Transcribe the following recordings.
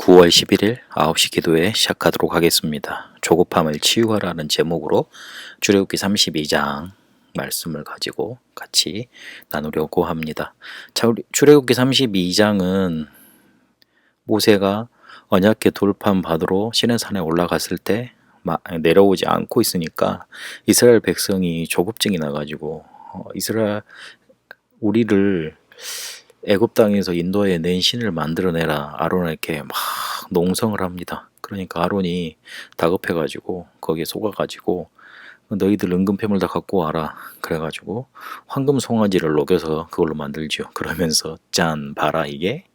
9월 11일 9시 기도회 시작하도록 하겠습니다. 조급함을 치유하라는 제목으로 출애굽기 32장 말씀을 가지고 같이 나누려고 합니다. 자, 우리 출애굽기 32장은 모세가 언약궤 돌판 받으러 시내산에 올라갔을 때 내려오지 않고 있으니까 이스라엘 백성이 조급증이 나가지고 우리를 애굽 땅에서 인도에 낸 신을 만들어내라. 아론에게 막 농성을 합니다. 그러니까 아론이 다급해가지고 거기에 속아가지고 너희들 은금패물 다 갖고 와라. 그래가지고 황금 송아지를 녹여서 그걸로 만들죠. 그러면서 짠 봐라, 이게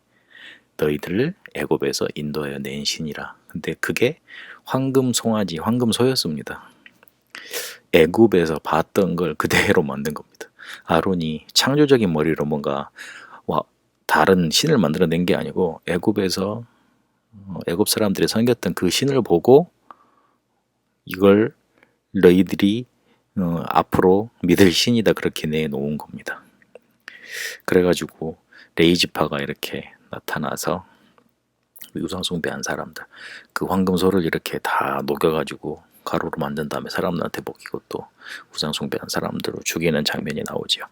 너희들 애굽에서 인도에 낸 신이라. 근데 그게 황금 송아지, 황금 소였습니다. 애굽에서 봤던 걸 그대로 만든 겁니다. 아론이 창조적인 머리로 뭔가 다른 신을 만들어낸 게 아니고 애굽에서 애굽 사람들이 섬겼던 그 신을 보고 이걸 너희들이 앞으로 믿을 신이다, 그렇게 내놓은 겁니다. 그래가지고 레이지파가 이렇게 나타나서 우상 숭배한 사람들, 그 황금소를 이렇게 다 녹여가지고 가루로 만든 다음에 사람들한테 먹이고 또 우상 숭배한 사람들을 죽이는 장면이 나오지요.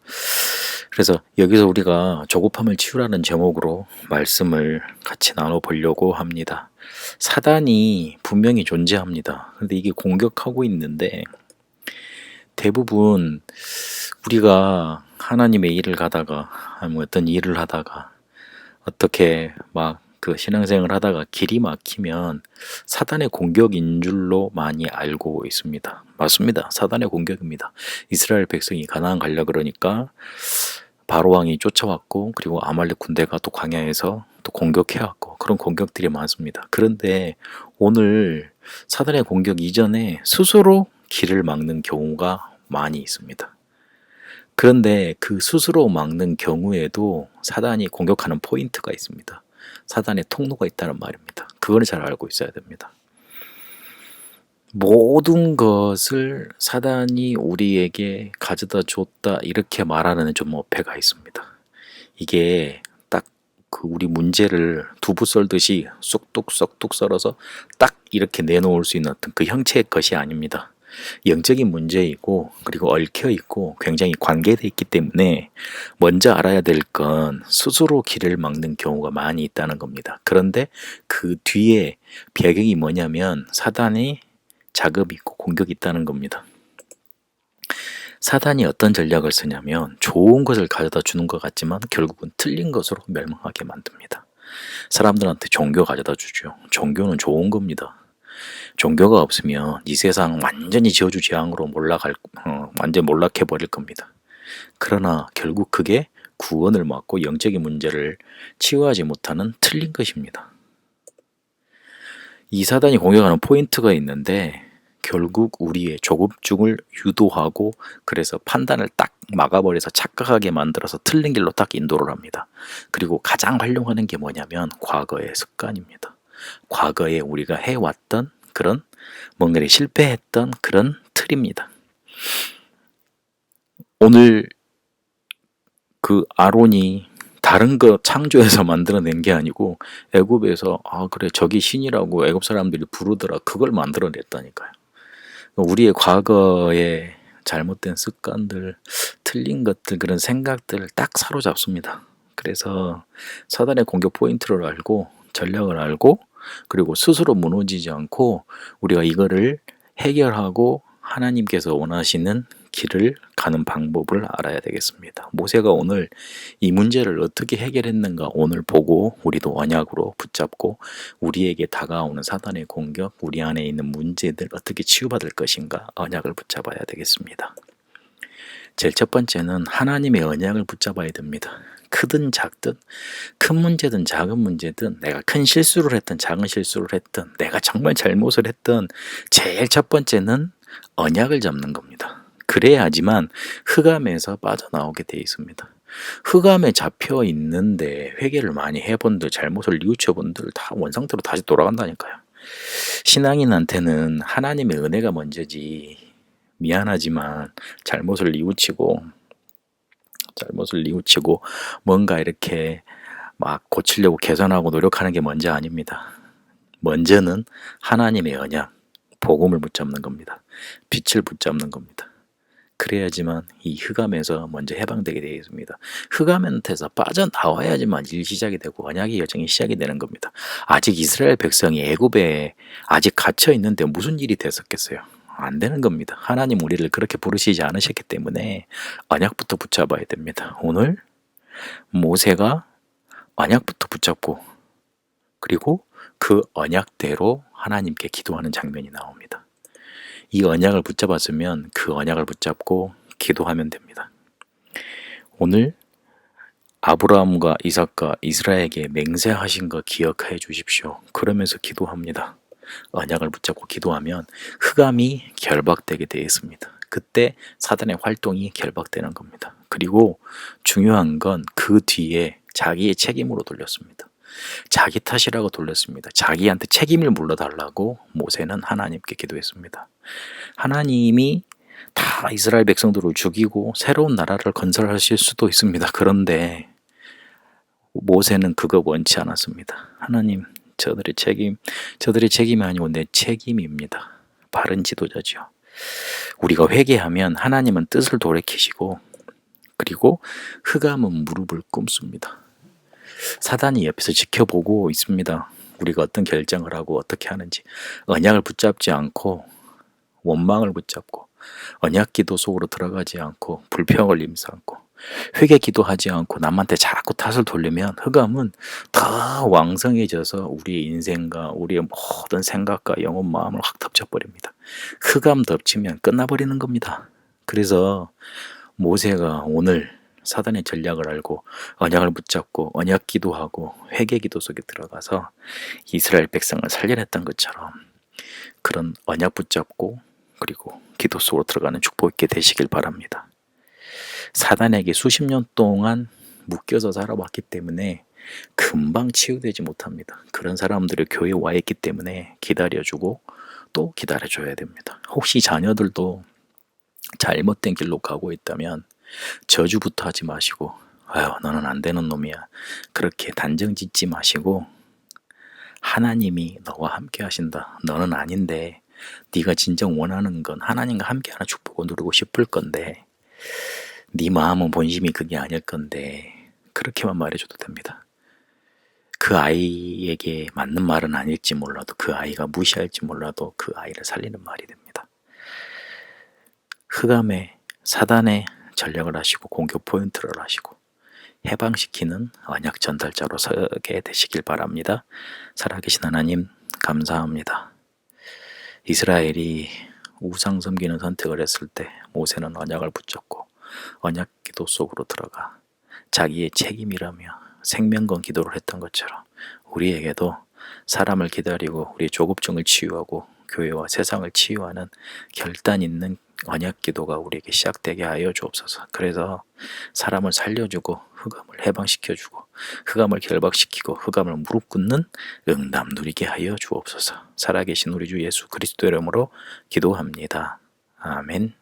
그래서 여기서 우리가 조급함을 치유라는 제목으로 말씀을 같이 나눠보려고 합니다. 사단이 분명히 존재합니다. 그런데 이게 공격하고 있는데 대부분 우리가 하나님의 일을 가다가 아니면 어떤 일을 하다가 어떻게 막 그 신앙생활을 하다가 길이 막히면 사단의 공격인 줄로 많이 알고 있습니다. 맞습니다. 사단의 공격입니다. 이스라엘 백성이 가나안 가려 그러니까 바로 왕이 쫓아왔고, 그리고 아말렉 군대가 또 광야에서 또 공격해왔고, 그런 공격들이 많습니다. 그런데 오늘 사단의 공격 이전에 스스로 길을 막는 경우가 많이 있습니다. 그런데 그 스스로 막는 경우에도 사단이 공격하는 포인트가 있습니다. 사단의 통로가 있다는 말입니다. 그걸 잘 알고 있어야 됩니다. 모든 것을 사단이 우리에게 가져다 줬다, 이렇게 말하는 좀 어폐가 있습니다. 이게 딱 그 우리 문제를 두부 썰듯이 쏙뚝쏙뚝 썰어서 딱 이렇게 내놓을 수 있는 어떤 그 형체의 것이 아닙니다. 영적인 문제이고, 그리고 얽혀 있고 굉장히 관계되어 있기 때문에 먼저 알아야 될 건 스스로 길을 막는 경우가 많이 있다는 겁니다. 그런데 그 뒤에 배경이 뭐냐면 사단이 자금이 있고 공격이 있다는 겁니다. 사단이 어떤 전략을 쓰냐면 좋은 것을 가져다 주는 것 같지만 결국은 틀린 것으로 멸망하게 만듭니다. 사람들한테 종교 가져다 주죠. 종교는 좋은 겁니다. 종교가 없으면 이 세상 완전히 저주지향으로 완전 몰락해버릴 겁니다. 그러나 결국 그게 구원을 막고 영적인 문제를 치유하지 못하는 틀린 것입니다. 이 사단이 공격하는 포인트가 있는데 결국 우리의 조급증을 유도하고, 그래서 판단을 딱 막아버려서 착각하게 만들어서 틀린 길로 딱 인도를 합니다. 그리고 가장 활용하는 게 뭐냐면 과거의 습관입니다. 과거에 우리가 해왔던 그런 뭔가를 실패했던 그런 틀입니다. 오늘 그 아론이 다른 거 창조해서 만들어낸 게 아니고 애굽에서 그래 저기 신이라고 애굽 사람들이 부르더라, 그걸 만들어냈다니까요. 우리의 과거의 잘못된 습관들, 틀린 것들, 그런 생각들을 딱 사로잡습니다. 그래서 사단의 공격 포인트를 알고 전략을 알고, 그리고 스스로 무너지지 않고 우리가 이거를 해결하고 하나님께서 원하시는 길을 가는 방법을 알아야 되겠습니다. 모세가 오늘 이 문제를 어떻게 해결했는가 오늘 보고 우리도 언약으로 붙잡고 우리에게 다가오는 사단의 공격, 우리 안에 있는 문제들 어떻게 치유받을 것인가 언약을 붙잡아야 되겠습니다. 제일 첫 번째는 하나님의 언약을 붙잡아야 됩니다. 크든 작든, 큰 문제든 작은 문제든, 내가 큰 실수를 했든 작은 실수를 했든, 내가 정말 잘못을 했든 제일 첫 번째는 언약을 잡는 겁니다. 그래야지만 흑암에서 빠져나오게 돼 있습니다. 흑암에 잡혀 있는데 회개를 많이 해본들, 잘못을 뉘우쳐본들 다 원상태로 다시 돌아간다니까요. 신앙인한테는 하나님의 은혜가 먼저지, 미안하지만 잘못을 뉘우치고 뭔가 이렇게 막 고치려고 개선하고 노력하는 게 먼저 아닙니다. 먼저는 하나님의 언약, 복음을 붙잡는 겁니다. 빛을 붙잡는 겁니다. 그래야지만 이 흑암에서 먼저 해방되게 되어 있습니다. 흑암한테서 빠져나와야지만 일 시작이 되고 언약의 여정이 시작이 되는 겁니다. 아직 이스라엘 백성이 애굽에 아직 갇혀 있는데 무슨 일이 됐었겠어요? 안 되는 겁니다. 하나님 우리를 그렇게 부르시지 않으셨기 때문에 언약부터 붙잡아야 됩니다. 오늘 모세가 언약부터 붙잡고 그리고 그 언약대로 하나님께 기도하는 장면이 나옵니다. 이 언약을 붙잡았으면 그 언약을 붙잡고 기도하면 됩니다. 오늘 아브라함과 이삭과 이스라엘에게 맹세하신 거 기억해 주십시오. 그러면서 기도합니다. 언약을 붙잡고 기도하면 흑암이 결박되게 되어 있습니다. 그때 사단의 활동이 결박되는 겁니다. 그리고 중요한 건 그 뒤에 자기의 책임으로 돌렸습니다. 자기 탓이라고 돌렸습니다. 자기한테 책임을 물러달라고 모세는 하나님께 기도했습니다. 하나님이 다 이스라엘 백성들을 죽이고 새로운 나라를 건설하실 수도 있습니다. 그런데 모세는 그거 원치 않았습니다. 하나님, 저들의 책임이 아니고 내 책임입니다. 바른 지도자죠. 우리가 회개하면 하나님은 뜻을 돌이키시고 그리고 흑암은 무릎을 꿇습니다. 사단이 옆에서 지켜보고 있습니다. 우리가 어떤 결정을 하고 어떻게 하는지. 언약을 붙잡지 않고 원망을 붙잡고 언약 기도 속으로 들어가지 않고 불평을 임삼고 회개 기도하지 않고 남한테 자꾸 탓을 돌리면 흑암은 더 왕성해져서 우리의 인생과 우리의 모든 생각과 영혼 마음을 확 덮쳐버립니다. 흑암 덮치면 끝나버리는 겁니다. 그래서 모세가 오늘 사단의 전략을 알고 언약을 붙잡고 언약 기도하고 회개 기도 속에 들어가서 이스라엘 백성을 살려냈던 것처럼 그런 언약 붙잡고 그리고 기도 속으로 들어가는 축복 있게 되시길 바랍니다. 사단에게 수십 년 동안 묶여서 살아왔기 때문에 금방 치유되지 못합니다. 그런 사람들이 교회에 와 있기 때문에 기다려주고 또 기다려줘야 됩니다. 혹시 자녀들도 잘못된 길로 가고 있다면 저주부터 하지 마시고 아유 너는 안 되는 놈이야 그렇게 단정 짓지 마시고 하나님이 너와 함께 하신다. 너는 아닌데 네가 진정 원하는 건 하나님과 함께하는 축복을 누리고 싶을 건데 네 마음은 본심이 그게 아닐 건데 그렇게만 말해줘도 됩니다. 그 아이에게 맞는 말은 아닐지 몰라도 그 아이가 무시할지 몰라도 그 아이를 살리는 말이 됩니다. 흑암에 사단의 전략을 하시고 공격 포인트를 하시고 해방시키는 언약 전달자로 서게 되시길 바랍니다. 살아계신 하나님 감사합니다. 이스라엘이 우상 섬기는 선택을 했을 때 모세는 언약을 붙잡고 언약 기도 속으로 들어가 자기의 책임이라며 생명건 기도를 했던 것처럼 우리에게도 사람을 기다리고 우리의 조급증을 치유하고 교회와 세상을 치유하는 결단 있는 언약 기도가 우리에게 시작되게 하여 주옵소서. 그래서 사람을 살려주고 흑암을 해방시켜주고 흑암을 결박시키고 흑암을 무릎 꿇는 응답 누리게 하여 주옵소서. 살아계신 우리 주 예수 그리스도 이름으로 기도합니다. 아멘.